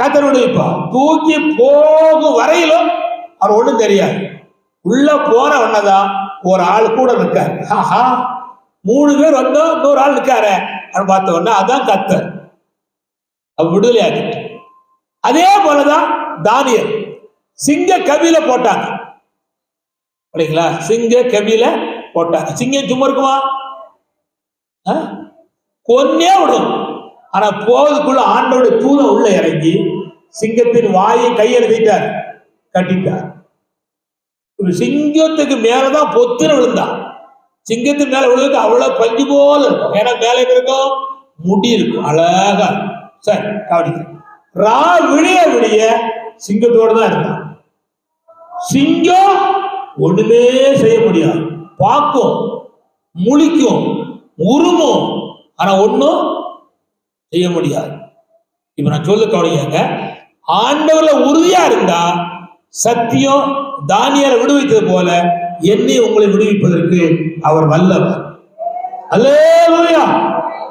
கர்த்தர் விடுவிப்பார். தூக்கி போகும் வரையிலும் அவர் ஒண்ணும் தெரியாது. உள்ள போன உடனேதான் ஒரு ஆள் கூட நிற்காரு. 3 பேர் வந்தோம், 100 ஆள் நிற்காரு பார்த்த உடனே அதான் கர்த்தர் விடுதலை ஆகிட்டு. அதே போலதான் தானியேல் சிங்க கவியில போட்டாங்க. அப்படிங்களா? சிங்க கவியில போட்டாங்க. சிங்கம் சும்மா இருக்குமா? கொன்னே விடும். ஆனா போவதுக்குள்ள ஆண்டோட தூதன் உள்ள இறங்கி சிங்கத்தின் வாயை கையெழுத்திட்டார், கட்டிட்டார். சிங்கத்துக்கு மேலதான் பொத்துன்னு விழுந்தான். சிங்கத்தின் மேல விழுந்து அவ்வளவு பஞ்சு போல இருக்கும். ஏன்னா மேல இருக்கும் முடி இருக்கும், அழகா. சரி, கவனிக்க. ரா விடிய விடிய சிங்கத்தோடு தான் இருந்தான். சிங்கம் ஒண்ணுமே செய்ய முடியாது, பார்க்கும், முழிக்கும், உருமும், ஆனா ஒண்ணும் செய்ய முடியாது. இப்ப நான் சொல்ல கவனிங்க, ஆண்டவர்ல உறுதியா இருந்தா சத்தியம் தானியேலை விடுவித்தது போல என்னை உங்களை விடுவிப்பதற்கு அவர் வல்லவர். அல்லேலூயா.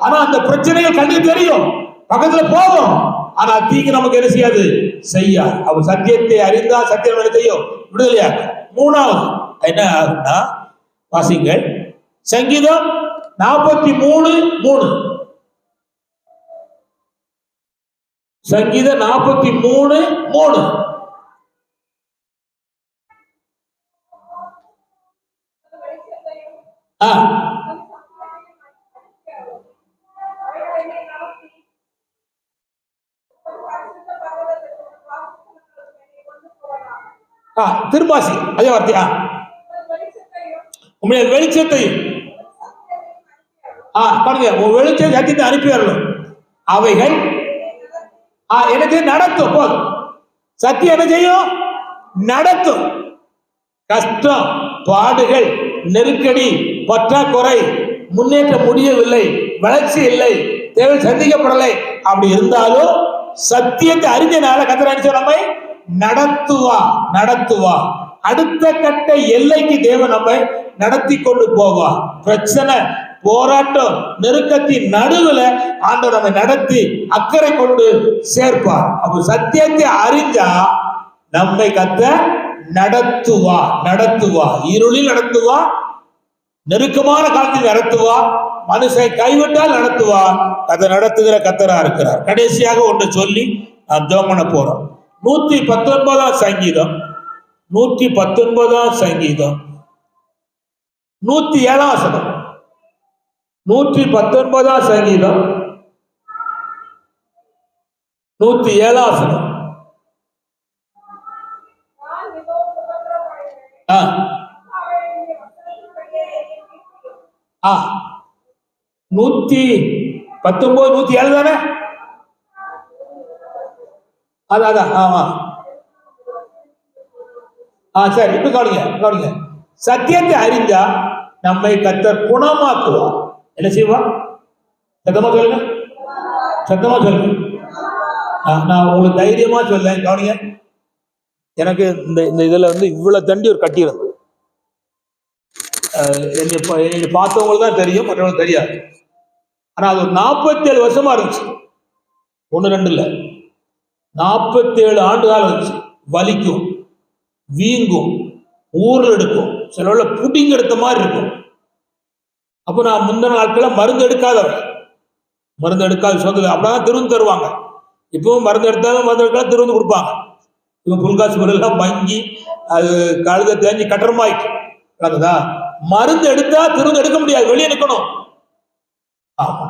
ஆனா அந்த பிரச்சனைகள் கண்ணுக்கு தெரியும், பக்கத்துல போவோம், ஆனா தீங்கு நமக்கு என்ன செய்யாது, செய்யாது. அவர் சத்தியத்தை அறிந்தா சத்தியம் என்ன செய்யும், விடுதலையா. 3வது என்ன ஆகுன்னா, வாசிங்கள் சங்கீதம் 43:3. சங்கீதம் 43:3. திருமாசி அதே வார்த்தை. உங்களுடைய வெளிச்சத்தையும் பாருங்க, உன் வெளிச்சம் சத்தியத்தை அனுப்பி வரணும். அவைகள் எனக்கு நடத்தும். போதும், சத்தியம் என்ன செய்யும், நடத்தும். கஷ்டம், பாடுகள், நெருக்கடி, பற்றாக்குறை, முன்னேற்ற முடியவில்லை, வளர்ச்சி இல்லை, தேவை சந்திக்கப்படலை, அப்படி இருந்தாலும் சத்தியத்தை அறிஞ்சனால கர்த்தர் அனுப்பிச்சு நம்மை நடத்துவா. அடுத்த கட்ட எல்லைக்கு தேவன் நம்மை நடத்தி கொண்டு போவா. பிரச்சனை, போராட்டம், நெருக்கத்தின் நடுவில் ஆண்டவர் நம்மை நடத்தி அக்கறை கொண்டு சேர்ப்பார். அப்ப சத்தியத்தை அறிஞ்சா நம்மை கர்த்தர் நடத்துவா. இருளில் நடத்துவா, நெருக்கமான காலத்தில் நடத்துவா, மனுஷனை கைவிட்டால் நடத்துவா. அதை நடத்துகிற கர்த்தரா இருக்கிறார். கடைசியாக ஒன்று சொல்லி நாம் ஜெபம் பண்ண போறோம். 119 சங்கீதம், 119 சங்கீதம் 107 வசனம். 119 சங்கீதம் 107 வசனம். ஆ 119 107 தானே? அதான் ஆமா. சரி, இப்ப கவனிங்க. சத்தியத்தை அறிஞ்சா நம்மை கர்த்தர் குணமாக்குவார். என்ன செய்வா? சத்தமா சொல்லுங்க. நான் உங்களுக்கு தைரியமா சொல்லேன், கவனிங்க. எனக்கு இந்த இதுல இவ்வளவு தண்டி ஒரு கட்டி இருந்தது. என்னை பார்த்தவங்களுக்கு தான் தெரியும், மற்றவங்களுக்கு தெரியாது. ஆனா அது ஒரு 47 வருஷமா இருந்துச்சு. 1-2 இல்ல, 47 ஆண்டு காலம் இருந்துச்சு. வலிக்கும், வீங்கும், ஊரில் எடுக்கும், சில புடிங்க எடுத்த மாதிரி இருக்கும். அப்போ நான் முந்தின நாட்களில் மருந்து எடுக்காத சொந்த அப்படிதான் திரும்ப தருவாங்க. இப்பவும் மருந்து எடுத்தாலும் திரும்ப கொடுப்பாங்க. இப்போ புல்காசு எல்லாம் வங்கி அது கழுத தேஞ்சி கட்டரமாயிட்டு நடக்குதா. மருந்து எடுத்தா திரும்ப எடுக்க முடியாது, வெளியே நிற்கணும். ஆமா,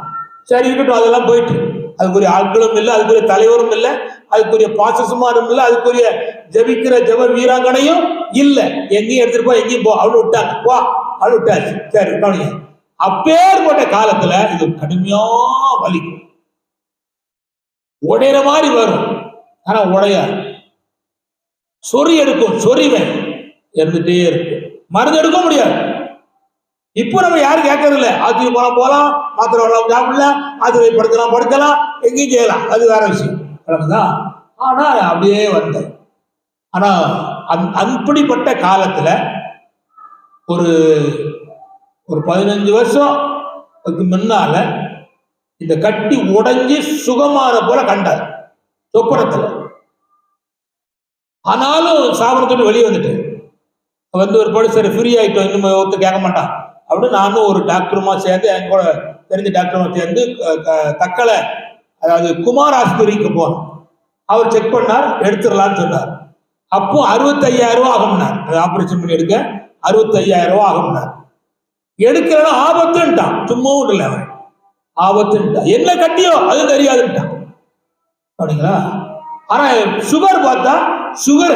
சரி இருக்கட்டும். அதெல்லாம் போயிட்டு அதுக்குரிய ஆட்களும் இல்லை, அதுக்குரிய தலைவரும் இல்லை, அதுக்குரிய பாசசுமாரும் இல்லை, அதுக்குரிய ஜபிக்கிற ஜப வீராங்கனையும் இல்லை. எங்கேயும் எடுத்துட்டு போ, எங்கேயும் போ, அவளு விட்டாங்க, போ அவளு விட்டாச்சு. சரி கவனிங்க, அப்பேற்பட்ட காலத்துல இது கடுமையா வலிக்கும், உடையிற மாதிரி வரும். ஆனா உடையாது. சொறி எடுக்கும், சொறிவன் இருந்துட்டே இருக்கு, மருந்து எடுக்க முடியாது. இப்போ நம்ம யாரும் கேட்கறது இல்லை. ஆத்துக்கு போலாம், மாத்திரை வரலாம், சாப்பிடலாம், ஆத்துவை படுக்கலாம், எங்கேயும் செய்யலாம், அது வேற விஷயம். ஆனா அப்படியே வந்தேன். ஆனா அப்படிப்பட்ட காலத்துல ஒரு 15 வருஷம் முன்னால இந்த கட்டி உடைஞ்சி சுகமான போல கண்டார் சொப்பனத்துல. ஆனாலும் சாபனத்தோடு வெளியே வந்துட்டு ஒரு படி ஃப்ரீ ஆயிட்டோம், இன்னும் ஒருத்தர் கேட்க மாட்டான் அப்படின்னு நானும் ஒரு டாக்டருமா சேர்ந்து, என் கூட தெரிஞ்ச டாக்டருமா சேர்ந்து தக்கலை, அதாவது குமார் ஆஸ்பத்திரிக்கு போனோம். அவர் செக் பண்ணார், எடுத்துடலான்னு சொன்னார். அப்போ 65,000 ரூபா ஆகும்னார். அது ஆபரேஷன் பண்ணி எடுக்க 65,000 ரூபா ஆகும்னார். எடுக்கிறனா ஆபத்துன்ட்டான், சும்மாவும் இல்லை, அவன் ஆபத்துன்ட்டான். என்ன கட்டியோ அது தெரியாதுன்ட்டான். அப்படிங்களா? ஆனா சுகர் பார்த்தா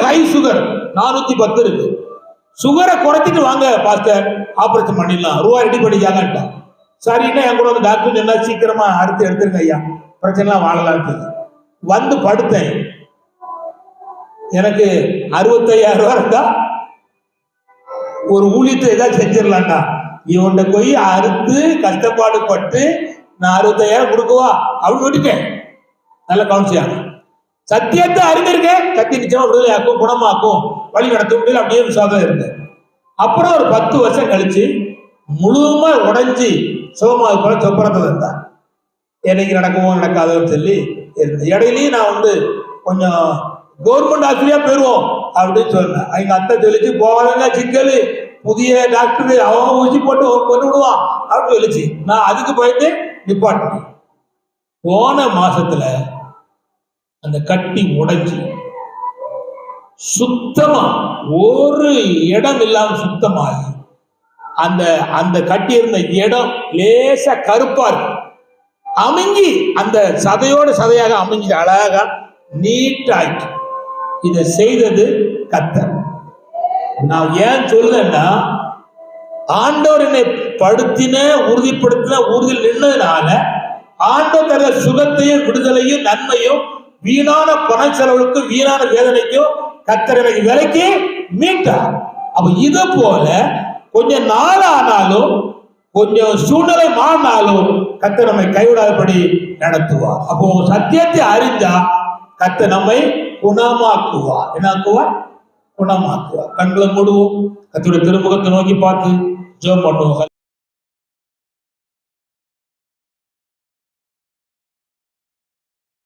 ஹை சுகர் 410 இருக்கு. சுகரை குறைச்சிட்டு வாங்க பாஸ்டர், ஆபரேஷன் பண்ணிடலாம், ரூபா ரெடி பண்ணிக்காங்கட்டான். சரின்னா என் கூட டாக்டர் என்ன சீக்கிரமா அறுத்து எடுத்துருங்க ஐயா, பிரச்சனைலாம் வாழலான்னு படுத்தேன். எனக்கு 65,000 ரூபா இருந்தா ஒரு ஊழியத்தை ஏதாவது செஞ்சிடலாம்டா. இவன்கிட்ட போய் அறுத்து கஷ்டப்பாடு பட்டு நான் 65,000 கொடுக்குவா அப்படின்னு விட்டுட்டேன். நல்ல கவுன்சிலாங்க. சத்தியத்தை அறிந்திருக்கேன், சத்திய நிச்சயமா விடுதலையாக்கும், குணமாக்கும், வழி நடத்தும் அப்படியே விசுவாசம் இருந்தேன். அப்புறம் ஒரு 10 வருஷம் கழிச்சு முழுமா உடைஞ்சி சுகமாக போல சொப்பனத்தை இருந்தான். என்னைக்கு நடக்குமோ நடக்காதோன்னு சொல்லி இருந்தேன். இடையிலையும் நான் கொஞ்சம் கவர்மெண்ட் ஆஸ்பத்திரியா போயிருவோம் அப்படின்னு சொன்னேன். எங்க அத்தை சொல்லிச்சு, போவாங்க சிக்கல், புதிய டாக்டர் அவன் ஊசி போட்டு கொண்டு விடுவான் அப்படின்னு சொல்லிச்சு. நான் அதுக்கு பயந்து நிப்பாட்டினேன். போன மாசத்துல அந்த கட்டி உடைஞ்சி சுத்தமா ஒரு இடம் இல்லாம சுத்தமாகி அந்த கட்டி இருந்த இடம் லேசா கருப்பா இருக்கு, அமைஞ்சி அந்த சதையோட சதையாக அமைஞ்சி அழகா நீட்டாயிட்டு. இதை செய்தது கர்த்தர். நான் ஏன் சொல்லுன்னா, ஆண்டவர் என்னை உறுதிப்படுத்தின உறுதியில் நின்றதுனால ஆண்டவர் தர சுகத்தையும் விடுதலையும் நன்மையும் வீணான பண செலவுக்கு வீணான வேதனைக்கும் கர்த்தர் எனக்கு விலைக்கு மீட்டார். அப்ப இது போல கொஞ்சம் நாள் ஆனாலும் கொஞ்சம் சூழ்நிலை மாறினாலும் கர்த்தர் நம்மை கைவிடாதபடி நடத்துவார். அப்போ சத்தியத்தை அறிஞ்சா கர்த்தர் நம்மை குணமாக்குவார். என்னாக்குவார்? குணமாக்குவார். கண்களை மூடுவோம், கர்த்தருடைய திருமுகத்தை நோக்கி பார்த்து ஜெபம் பண்ணுவோம்.